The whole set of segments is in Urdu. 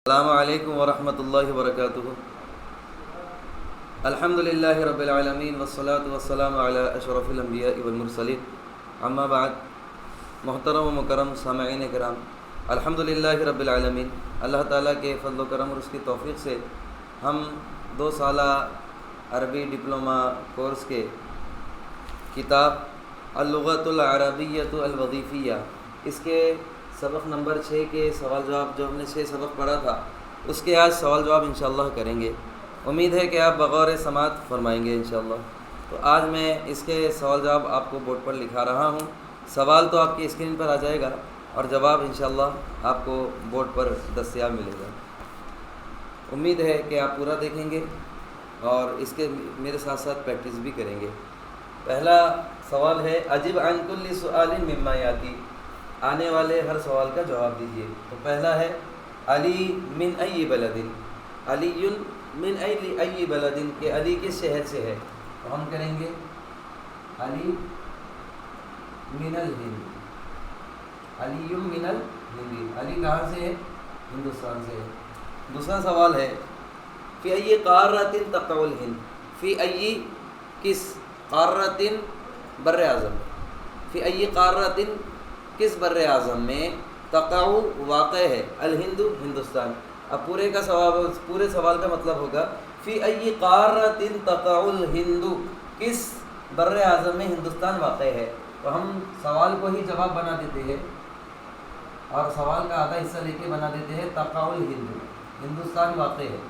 السلام علیکم ورحمۃ اللہ وبرکاتہ۔ الحمدللہ رب العالمین والصلاة والسلام علی اشرف الانبیاء والمرسلین، اما بعد۔ محترم و مکرم سامعین کرام، الحمدللہ رب العالمین، اللہ تعالیٰ کے فضل و کرم اور اس کی توفیق سے ہم 2 سالہ عربی ڈپلومہ کورس کے کتاب اللغۃ العربیۃ الوظیفیہ، اس کے سبق نمبر 6 کے سوال جواب، جو ہم نے 6 سبق پڑھا تھا، اس کے آج سوال جواب انشاءاللہ کریں گے۔ امید ہے کہ آپ بغور سماعت فرمائیں گے انشاءاللہ۔ تو آج میں اس کے سوال جواب آپ کو بورڈ پر لکھا رہا ہوں۔ سوال تو آپ کی اسکرین پر آ جائے گا اور جواب انشاءاللہ آپ کو بورڈ پر دستیاب ملے گا۔ امید ہے کہ آپ پورا دیکھیں گے اور اس کے میرے ساتھ ساتھ پریکٹس بھی کریں گے۔ پہلا سوال ہے اجب عن کل سؤال مما یاتی، آنے والے ہر سوال کا جواب دیجیے۔ تو پہلا ہے علی من ای بلد، علی من ای بلد، کہ علی کس شہر سے ہے؟ تو ہم کریں گے علی من الہند، علی من الہند، علی کہاں سے ہے؟ ہندوستان سے ہے۔ دوسرا سوال ہے فی ای قارۃ تقع الہند، فی ای کس، قارۃ بر اعظم، فی ای قارۃ کس بر اعظم میں، تقع واقع ہے، الہند ہندوستان۔ اب پورے سوال کا مطلب ہوگا فی ای قارۃ تقع الہند، کس بر اعظم میں ہندوستان واقع ہے۔ تو ہم سوال کو ہی جواب بنا دیتے ہیں اور سوال کا آدھا حصہ لے کے بنا دیتے ہیں تقع الہند، ہندوستان واقع ہے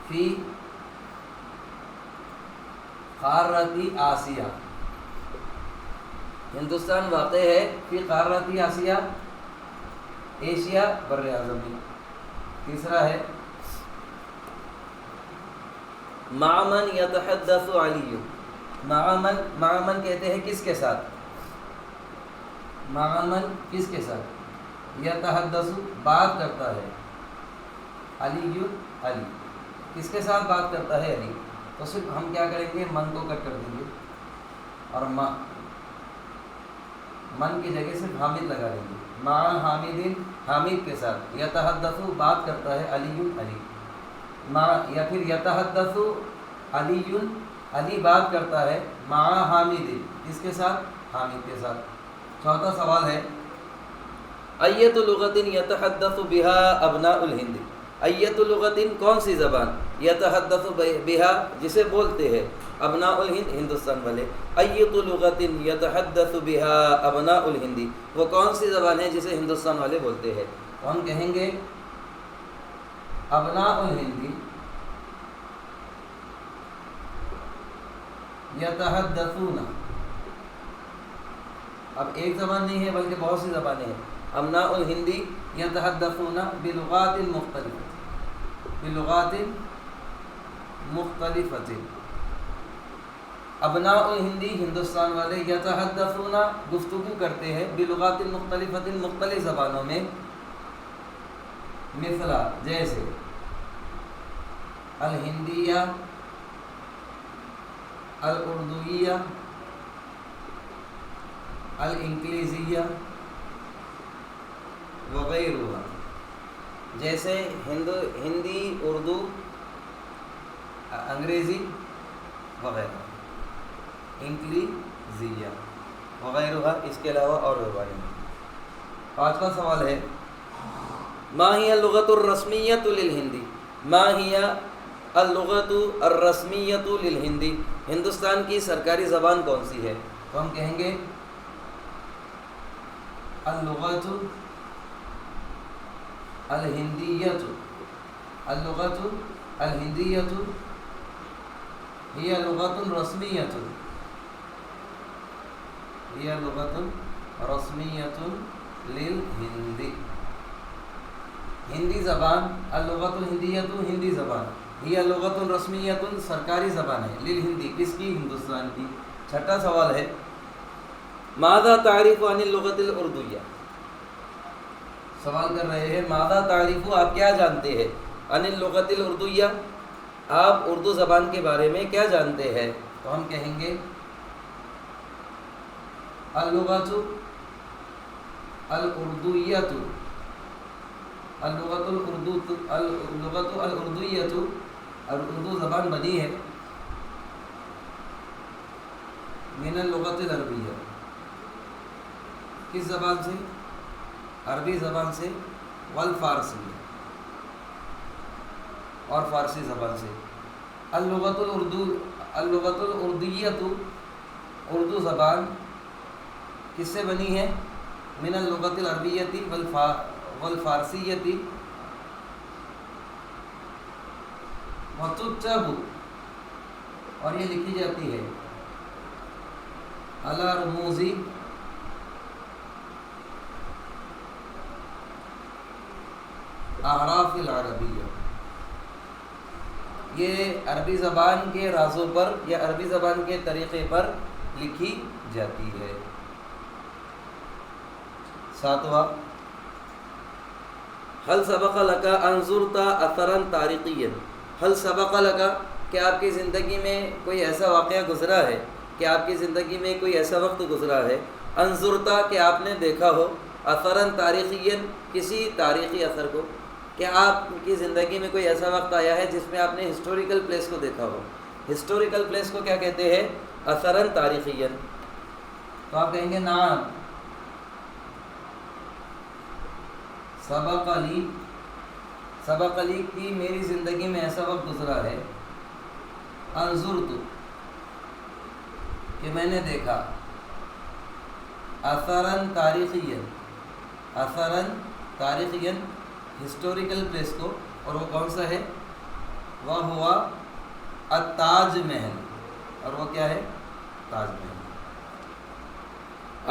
فی قارۃ آسیہ، ہندوستان واقع ہے فی قارۃ آسیہ، ایشیا بر اعظم میں۔ تیسرا ہے مع من یتحدث علی، مع من کہتے ہیں کس کے ساتھ، مع من کس کے ساتھ، یتحدث بات کرتا ہے، علی علی کس کے ساتھ بات کرتا ہے، علی۔ تو صرف ہم کیا کریں گے، من کو کٹ کر دیں گے اور من کی جگہ صرف حامد لگا دیں گے، مع حامد، حامد کے ساتھ، یتحدث بات کرتا ہے، علی علی، یا پھر یتحدث علی، علی بات کرتا ہے، مع حامد کس کے ساتھ، حامد کے ساتھ۔ چوتھا سوال ہے ایت لغۃ یتحدث بها ابناء الہند، ایت لغۃ کون سی زبان، یتحدث بها جسے بولتے ہیں، ابناء الہند ہندوستان والے، ایت لغۃ یتحدث بها ابناء الہند، وہ کون سی زبان ہے جسے ہندوستان والے بولتے ہیں؟ تو ہم کہیں گے ابناء الہند یتحدثون، اب ایک زبان نہیں ہے بلکہ بہت سی زبانیں ہیں، ابناء الہند یتحدثون بلغات مختلفة، بلغات مختلفة، ابناء الہند ہندوستان والے، یتحدثون گفتگو کرتے ہیں، بلغات مختلفة مختلف زبانوں میں، مثلا جیسے الہندیہ، الاردویہ، الانگلیزیہ وغیرہ، جیسے ہندی، اردو، انگریزی وغیرہ، انگلیزیہ وغیرہ، اس کے علاوہ اور زبانیں۔ پانچواں سوال ہے ما ہی اللغۃ الرسمیۃ للہند، ما ہی اللغۃ الرسمیۃ للہند، ہندوستان کی سرکاری زبان کون سی ہے؟ تو ہم کہیں گے اللغۃ الہندیۃ، اللغۃ الہندیۃ ہی لغۃ رسمیۃ، ہی لغۃ رسمیۃ للہند، ہندی زبان، اللغۃ الہندیۃ ہندی زبان، ہی لغۃ رسمیۃ سرکاری زبان ہے، للہندی کس کی، ہندوستان کی۔ چھٹا سوال ہے ماذا تعریف عن اللغۃ الاردویہ، سوال کر رہے ہیں ماذا تعریف، آپ کیا جانتے ہیں، عن اللغۃ الاردویہ، آپ اردو زبان کے بارے میں کیا جانتے ہیں؟ تو ہم کہیں گے اللغۃ الاردویۃ اللغت الاردویۃ، اور اردو زبان بنی ہے من اللغت العربیہ، کس زبان سے؟ عربی زبان سے، والفارسی، اور فارسی زبان سے۔ اللغت الاردویۃ، اردو زبان کس سے بنی ہے؟ من اللغت العربیۃ والفارسیۃ، وتکتب، اور یہ لکھی جاتی ہے علی رموز اعراف العربیہ، یہ عربی زبان کے رازوں پر یا عربی زبان کے طریقے پر لکھی جاتی ہے۔ ساتواں، هل سبق لك ان زرت اثرا تاریخیا، هل سبق لك، کہ آپ کی زندگی میں کوئی ایسا واقعہ گزرا ہے، کہ آپ کی زندگی میں کوئی ایسا وقت گزرا ہے، ان زرت، کہ آپ نے دیکھا ہو، اثرا تاریخیا، کسی تاریخی اثر کو، کہ آپ کی زندگی میں کوئی ایسا وقت آیا ہے جس میں آپ نے ہسٹوریکل پلیس کو دیکھا ہو۔ ہسٹوریکل پلیس کو کیا کہتے ہیں؟ اثرا تاریخیا۔ تو آپ کہیں گے نعم، سبق علی کی میری زندگی میں ایسا وقت گزرا ہے، انظرت، کہ میں نے دیکھا، اثراً تاریخیاً ہسٹوریکل پلیس کو، اور وہ کون سا ہے؟ وہ ہوا التاج محل، اور وہ کیا ہے؟ تاج محل۔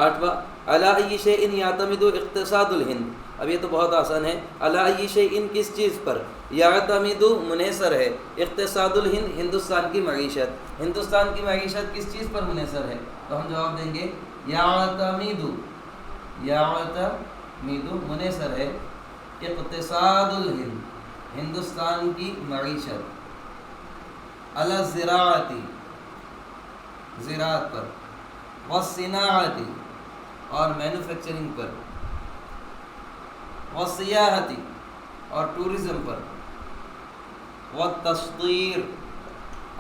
آٹھواں، علی ای شیء یعتمد اقتصاد الہند، اب یہ تو بہت آسان ہے، علی ای شیء، کس چیز پر، یعتمد منحصر ہے، اقتصاد الہند، ہندوستان کی معیشت، ہندوستان کی معیشت کس چیز پر منحصر ہے؟ تو ہم جواب دیں گے یعتمد منحصر ہے اقتصاد الہند، ہندوستان کی معیشت، علی الزراعتی، زراعت پر، والصناعتی، اور مینوفیکچرنگ پر، والسیاحتی، اور ٹورزم پر، والتصدیر،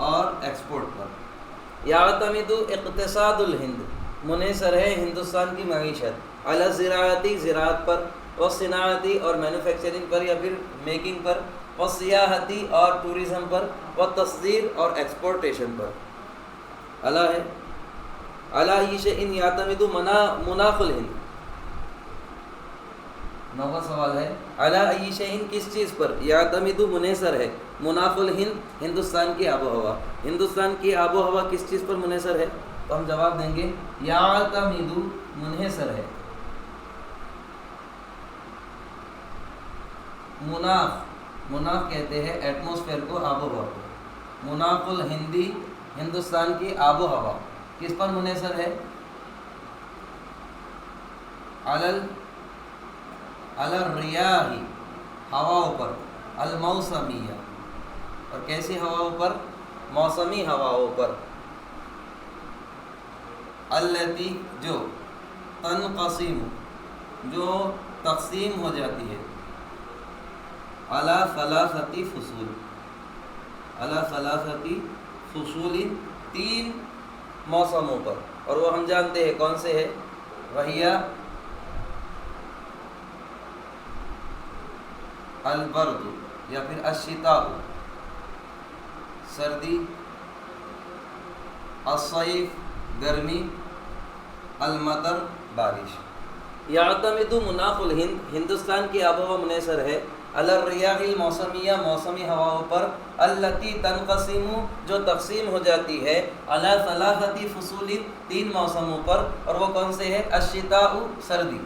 اور ایکسپورٹ پر۔ یعتمد اقتصاد الہند، منحصر ہے ہندوستان کی معیشت، علی الزراعتی، زراعت پر، والصناعتی، اور مینوفیکچرنگ پر یا پھر میکنگ پر، والسیاحتی، اور ٹورزم پر، والتصدیر، اور ایکسپورٹیشن پر۔ علی ہے، علی ای شیء یعتمد مناخ الہند۔ نواں سوال ہے، علی ای شیء، کس چیز پر، یعتمد منحصر ہے، مناخ الہند، ہندوستان کی آب و ہوا، ہندوستان کی آب و ہوا کس چیز پر منحصر ہے؟ تو ہم جواب دیں گے یعتمد، منحصر ہے، مناخ کہتے ہیں ایٹماسفیئر کو، آب و ہوا کو، مناخ الہندی، ہندوستان کی آب و ہوا کس پر منحصر ہے؟ علی الریاح، ہواؤں پر، الموسمیہ، اور کیسی ہواؤں پر؟ موسمی ہواؤں پر، التی، جو، تنقسم، جو تقسیم ہو جاتی ہے، علی ثلاثتی فصول، علی ثلاثتی فصول، 3 موسموں پر، اور وہ ہم جانتے ہیں کون سے ہے؟ وہی البرد، یا پھر الشتاء، سردی، الصیف، گرمی، المطر، بارش۔ یعتمد مناخ الہند، ہندوستان کی آب و ہوا منحصر ہے، علی الریاح الموسمیہ، موسمی ہواؤں پر، التی تنقسم، جو تقسیم ہو جاتی ہے، علی ثلاثتی فصول، 3 موسموں پر، اور وہ کون سے ہے؟ الشتاء، سردی،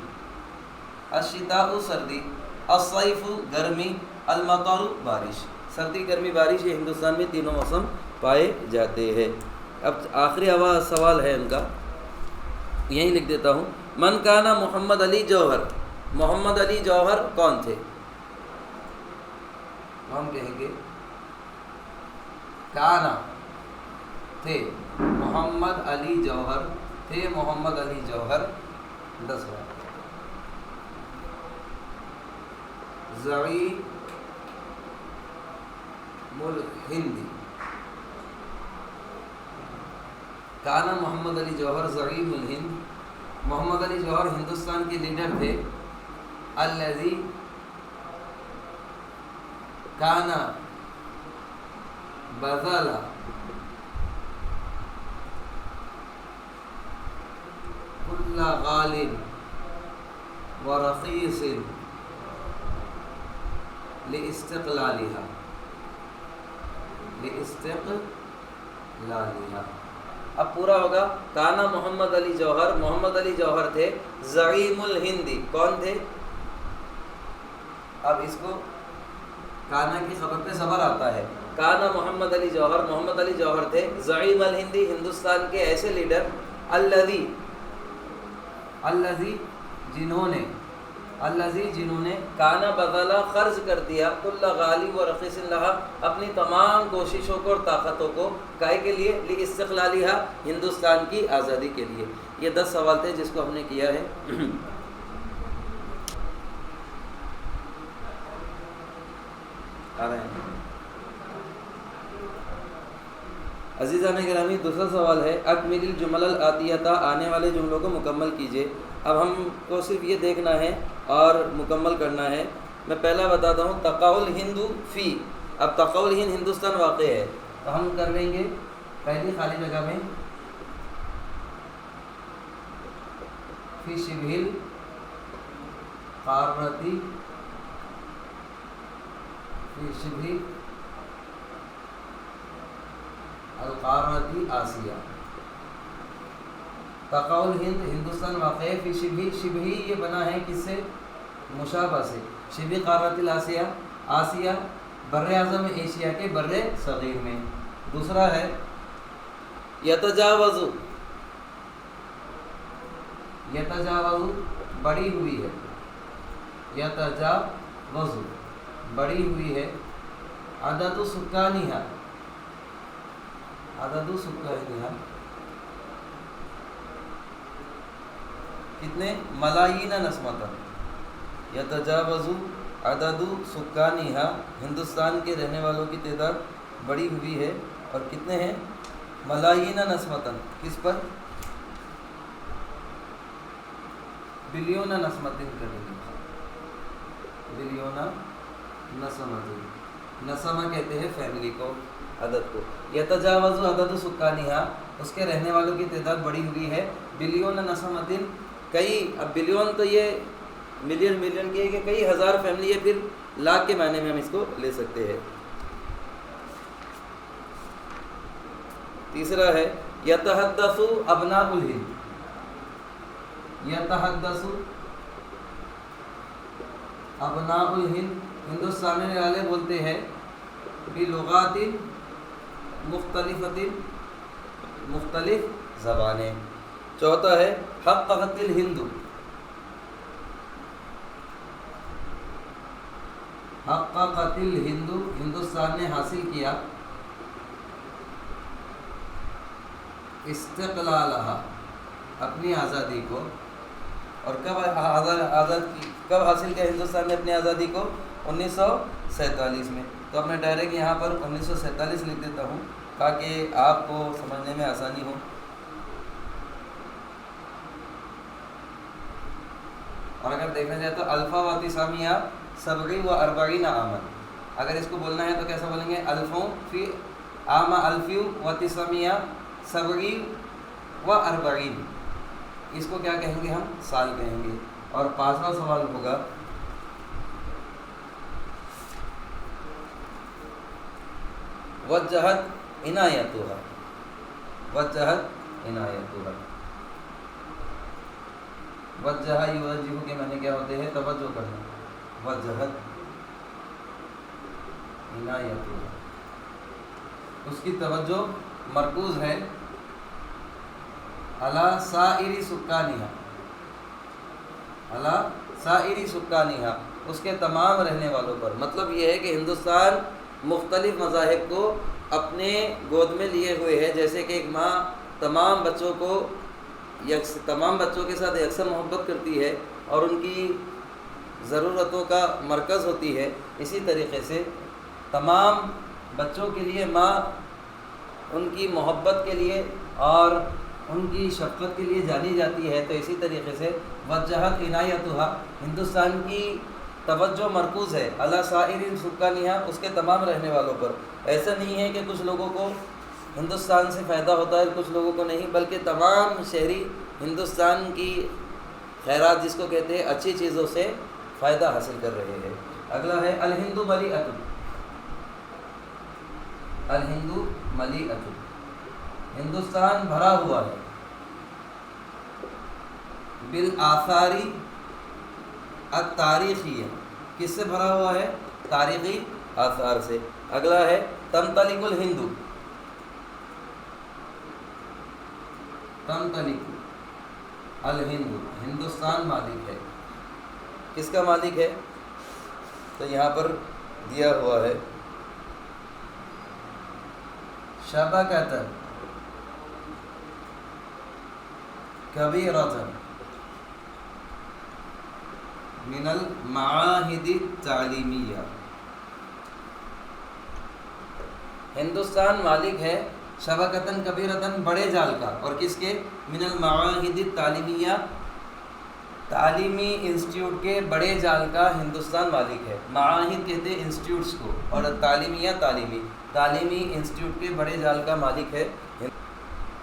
الشتاء، سردی، الصیف، گرمی، المطر، بارش۔ سردی، گرمی، بارش، یہ ہندوستان میں تینوں موسم پائے جاتے ہیں۔ اب آخری سوال ہے ان کا، یہیں لکھ دیتا ہوں، من کانا محمد علی جوہر، محمد علی جوہر کون تھے؟ ہم کہیں گے کانا، تھے، محمد علی جوہر، تھے محمد علی جوہر 10 بار، زعیم الہند، کانا محمد علی جوہر زعیم الہند، محمد علی جوہر ہندوستان کے لیڈر تھے، الذی کانا بذل کل غال و رخیص لاستقلالها اب پورا ہوگا. کانا محمد علی جوہر، محمد علی جوہر تھے زعیم الہندی. کون تھے؟ اب اس کو کانا کی خبر پہ زبر آتا ہے. کانا محمد علی جوہر، محمد علی جوہر تھے زعیم الہندی، ہندوستان کے ایسے لیڈر، الذی جنہوں نے کانا بدلا خرچ کر دیا کل غالب و رخیص لہا، اپنی تمام کوششوں کو اور طاقتوں کو کائے کے لیے، لاستقلالیہا، ہندوستان کی آزادی کے لیے. یہ 10 سوال تھے جس کو ہم نے کیا ہے. آ رہے ہیں عزیزان گرامی. دوسرا سوال ہے اکمل الجمل الآتیہ، آنے والے جملوں کو مکمل کیجیے. اب ہم کو صرف یہ دیکھنا ہے اور مکمل کرنا ہے. میں پہلا بتاتا ہوں، تقع الہند فی. اب تقع الہند ہندوستان واقع ہے، تو ہم کر لیں گے پہلی خالی جگہ میں فی شبہ القارۃ، فی شبہ القارۃ آسیہ. تقع الہند ہندوستان واقع ہے، فی شبہ یہ بنا ہے کس سے؟ مشابہ سے. شبہ قارۃ الآسیہ، آسیہ بر اعظم ایشیا کے بر صغیر میں. دوسرا ہے یتجاوز، یتجاوز بڑی ہوئی ہے، یتجاوز بڑی ہوئی ہے، عدد سکانیہا، عدد سکانیہا کتنے؟ ملاین نسمتاً. یتجاوز عدد سکانیہا، ہندوستان کے رہنے والوں کی تعداد بڑی ہوئی ہے، اور کتنے ہیں؟ ملاین نسمتاً. کس پر؟ بلیون نسمتن کریں گے، بلیون نسمتن. نسمہ کہتے ہیں فیملی کو، عدد کو. یتجاوز عدد سکانیہا، اس کے رہنے والوں کی تعداد بڑی ہوئی ہے، بلیون نسمتن، کئی. اب بلیون تو یہ ملین کی ہے کہ کئی ہزار فیملی ہے، پھر لاکھ کے معنی میں ہم اس کو لے سکتے ہیں. تیسرا ہے یتحدث ابناء الہند، یتحدث ابناء الہند، ہندوستانی رہنے والے بولتے ہیں بلغات مختلفۃ، مختلف زبانیں. چوتھا ہے حققت الہند، حققت الہند، ہندوستان نے حاصل کیا استقلالہا، اپنی آزادی کو. اور کب حاصل کیا ہندوستان نے اپنی آزادی کو؟ 1947 میں. تو اب میں ڈائریکٹ یہاں پر 1947 لکھ دیتا ہوں تاکہ آپ کو سمجھنے میں آسانی ہو. اور اگر دیکھا جائے تو الفا و تسامیہ سبعی و اربعین عامن، اگر اس کو بولنا ہے تو کیسا بولیں گے؟ الفوں فی عام الفی و تسامیہ سبعی و اربعین. اس کو کیا کہیں گے؟ ہم سال کہیں گے. اور پانچواں سوال ہوگا وجہت عنایتھا، وجہت عنایتھا. وجہ یوجہ کے معنی کیا ہوتے ہیں؟ توجہ کرنا. وجہت عنایتھا، اس کی توجہ مرکوز ہے علی سائر سکانیہا، علی سائر سکانیہا، اس کے تمام رہنے والوں پر. مطلب یہ ہے کہ ہندوستان مختلف مذاہب کو اپنے گود میں لیے ہوئے ہے. جیسے کہ ایک ماں تمام بچوں کو تمام بچوں کے ساتھ یکساں محبت کرتی ہے اور ان کی ضرورتوں کا مرکز ہوتی ہے، اسی طریقے سے تمام بچوں کے لیے ماں ان کی محبت کے لیے اور ان کی شفقت کے لیے جانی جاتی ہے۔ تو اسی طریقے سے وجہت عنایتھا، ہندوستان کی توجہ مرکوز ہے علی سائر سکانیہ، اس کے تمام رہنے والوں پر۔ ایسا نہیں ہے کہ کچھ لوگوں کو ہندوستان سے فائدہ ہوتا ہے کچھ لوگوں کو نہیں، بلکہ تمام شہری ہندوستان کی خیرات جس کو کہتے ہیں اچھی چیزوں سے فائدہ حاصل کر رہے ہیں۔ اگلا ہے الہند ملیئۃ، الہند ملیئۃ، ہندوستان بھرا ہوا ہے بالآثار التاریخیہ، کس سے بھرا ہوا ہے؟ تاریخی آثار سے۔ اگلا ہے تمتلک الہند، تمتلک الہند، ہندوستان مالک ہے۔ کس کا مالک ہے؟ تو یہاں پر دیا ہوا ہے شبکۃ کبیرۃ من المعاہد التعلیمیہ، ہندوستان مالک ہے شبکۃ کبیرۃ بڑے جال کا، اور کس کے؟ من المعاہد التعلیمیہ، تعلیمی انسٹیٹیوٹ کے بڑے جال کا ہندوستان مالک ہے۔ معاہد کہتے ہیں انسٹیٹیوٹس کو، اور تعلیمیہ تعلیمی انسٹیٹیوٹ کے بڑے جال کا مالک ہے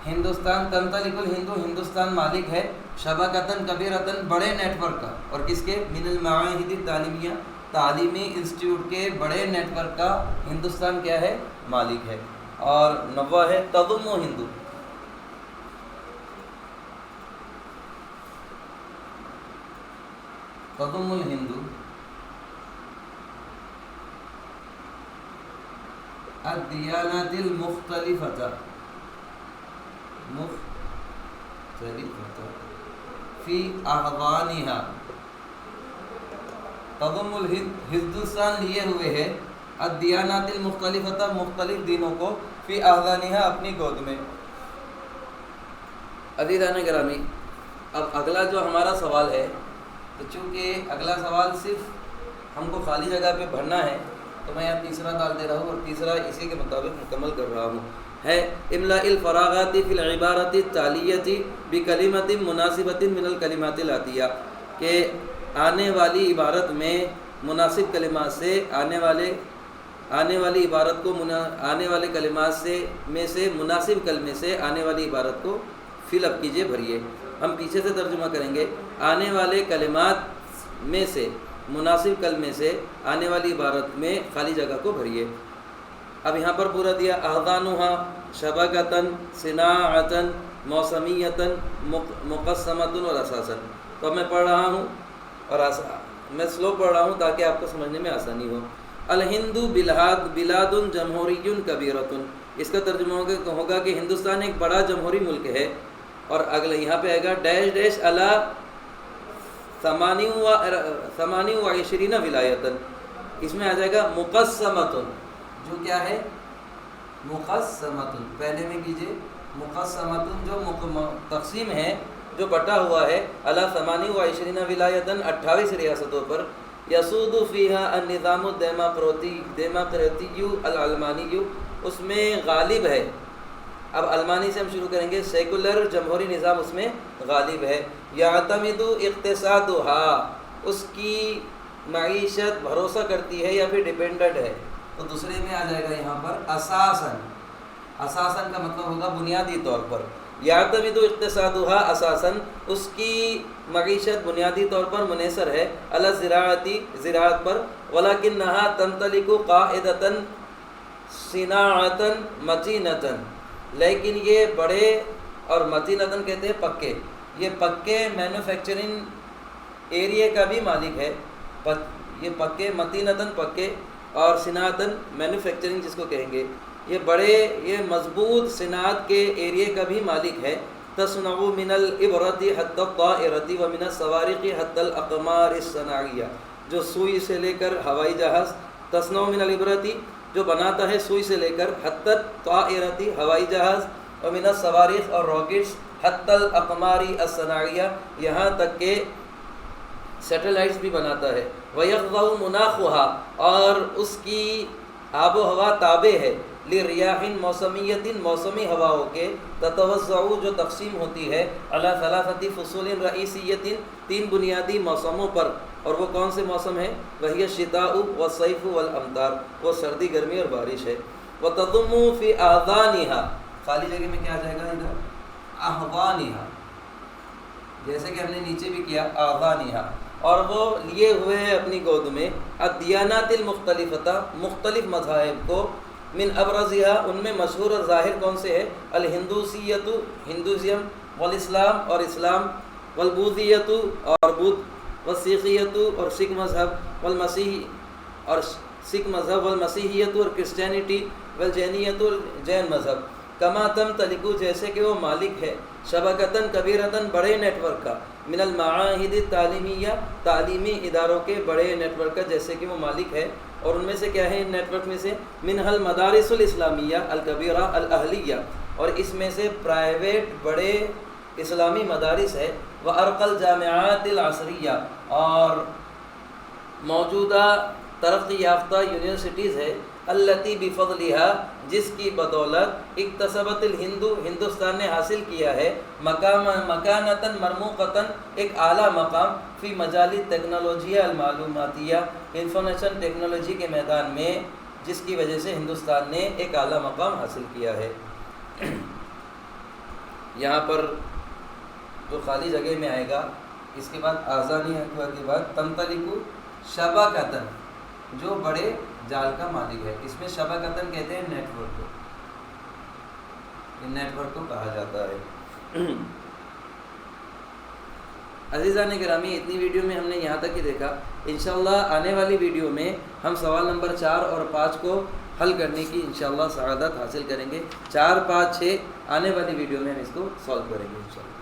ہندوستان۔ تمتلک الہند، ہندوستان مالک ہے شبکۃ کبیرۃ بڑے نیٹ ورک کا، اور کس کے؟ من المعاہد التعلیمیہ، تعلیمی انسٹیٹیوٹ کے بڑے نیٹ ورک کا ہندوستان کیا ہے؟ مالک ہے۔ اور نوہ ہے تضم ہند، تضم الہند الدیانات المختلفۃ فی احضانہا، تضم الہند ہندوستان لیے ہوئے ہے الدیانات المختلفۃ مختلف دینوں کو، فی احضانہا اپنی گود میں۔ عزیزان گرامی، اب اگلا جو ہمارا سوال ہے، تو چونکہ اگلا سوال صرف ہم کو خالی جگہ پہ بھرنا ہے، تو میں یہاں تیسرا ڈال دے رہا ہوں، اور تیسرا اسی کے مطابق مکمل کر رہا ہوں، ہے املاء الفراغات فی العبارۃ التالیۃ بکلمۃ مناسبۃ من الکلمات الآتیہ، کہ آنے والی عبارت میں مناسب کلمات سے آنے والی عبارت کو آنے والے کلمات سے مناسب کلمے سے آنے والی عبارت کو فل اپ کیجئے، بھریے۔ ہم پیچھے سے ترجمہ کریں گے، آنے والے کلمات میں سے مناسب کلمے سے آنے والی عبارت میں خالی جگہ کو بھریے۔ اب یہاں پر پورا دیا احضانھا شبکۃ صناعۃ موسمیۃ مقسمۃ اور اساسا۔ تو اب میں پڑھ رہا ہوں، اور میں سلو پڑھ رہا ہوں تاکہ آپ کو سمجھنے میں آسانی ہو۔ الہند بلاد جمہوری کبیرۃ، اس کا ترجمہ ہوگا کہ ہندوستان ایک بڑا جمہوری ملک ہے، اور اگلا یہاں پہ آئے گا ڈیش ڈیش علی 28 ولایتاً، اس میں آ جائے گا مقسمۃ، جو کیا ہے؟ مقسمۃ، پہلے میں کیجئے مقسمۃ، جو تقسیم ہے، جو بٹا ہوا ہے، علی 28 ولایتاً 28 ریاستوں پر، یسود فیہا النظام الدیمقراطی العلمانی، اس میں غالب ہے، اب علمانی سے ہم شروع کریں گے، سیکولر جمہوری نظام اس میں غالب ہے۔ یعتمد اقتصادھا، اس کی معیشت بھروسہ کرتی ہے یا پھر ڈیپینڈنٹ ہے، تو دوسرے میں آ جائے گا یہاں پر اساساً، اساساً کا مطلب ہوگا بنیادی طور پر، یعتمد اقتصادھا اساساً، اس کی معیشت بنیادی طور پر منحصر ہے، علی الزراعتی، زراعت پر، ولکنھا تمتلک قاعدۃ صناعۃ متینۃ، لیکن یہ بڑے، اور متینۃ کہتے ہیں پکے، یہ پکے مینوفیکچرنگ ایریے کا بھی مالک ہے، یہ پکے متینۃ پکے، اور صناعتاً مینوفیکچرنگ جس کو کہیں گے، یہ بڑے، یہ مضبوط صنعت کے ایریے کا بھی مالک ہے۔ تصنع من الابرۃ حتی الطائرۃ ومن الصوارق حتی الاقمار الصناعیہ، جو سوئی سے لے کر ہوائی جہاز، تصنع من الابرۃ، جو بناتا ہے سوئی سے لے کر، حتی الطائرۃ ہوائی جہاز، ومن الصوارق اور راکٹس، حتی الاقمار الصناعیہ، یہاں تک کہ سیٹلائٹس بھی بناتا ہے، وَيَغْضَوْ مُنَاخُهَا اور اس کی آب و ہوا تابع ہے، لِرِيَاحٍ موسمیَّةٍ موسمی ہواؤں کے، تتوزع جو تقسیم ہوتی ہے، علی ثلاثۃ فصول رئیسیۃ تین بنیادی موسموں پر، اور وہ کون سے موسم ہیں؟ وہی الشتاء والصیف والامطار، وہ سردی گرمی اور بارش ہے۔ وتضم فی اذانها خالی جگہ میں کیا آ جائے گا ادھر؟ احضانها، جیسے کہ ہم نے نیچے بھی کیا اذانها، اور وہ لیے ہوئے ہیں اپنی گود میں الدیانات المختلفۃ مختلف مذاہب کو، من ابرزها ان میں مشہور اور ظاہر کون سے ہے؟ الہندوسیت ہندوازم، والاسلام اور اسلام، والبوذیت اور بدھ، والسیخیت اور سکھ مذہب، والمسیح اور سکھ مذہب، والمسیحیت اور کرسچینٹی، والجینیت اور جین مذہب، کما تمتلک جیسے کہ وہ مالک ہے، شبکتاً کبیرتاً بڑے نیٹ ورک کا، من المعاہد التعلیمیہ تعلیمی اداروں کے بڑے نیٹ ورک کا، جیسے کہ وہ مالک ہے، اور ان میں سے کیا ہے ان نیٹ ورک میں سے؟ منها المدارس الاسلامیہ الکبیرہ الاہلیہ، اور اس میں سے پرائیویٹ بڑے اسلامی مدارس ہے، وارقى الجامعات العصریہ اور موجودہ ترقی یافتہ یونیورسٹیز ہے، التي بفضلها جس کی بدولت اکتسبت الہند ہندوستان نے حاصل کیا ہے، مکانتاً مرموقتاً ایک اعلیٰ مقام، فی مجال ٹیکنالوجیا المعلوماتیہ انفارمیشن ٹیکنالوجی کے میدان میں، جس کی وجہ سے ہندوستان نے ایک اعلیٰ مقام حاصل کیا ہے۔ یہاں پر جو خالی جگہ میں آئے گا، اس کے بعد آزانی حقوق کے بعد تمتلکو شبکتاً جو بڑے جال کا مالک ہے، اس میں شبکتاً کہتے ہیں نیٹ ورک کو، ان نیٹ ورک کو کہا جاتا ہے۔ عزیزان گرامی، اتنی ویڈیو میں ہم نے یہاں تک ہی دیکھا، انشاءاللہ آنے والی ویڈیو میں ہم سوال نمبر 4 اور 5 کو حل کرنے کی انشاءاللہ سعادت حاصل کریں گے۔ 4، 5، 6 آنے والی ویڈیو میں ہم اس کو سالو کریں گے انشاءاللہ۔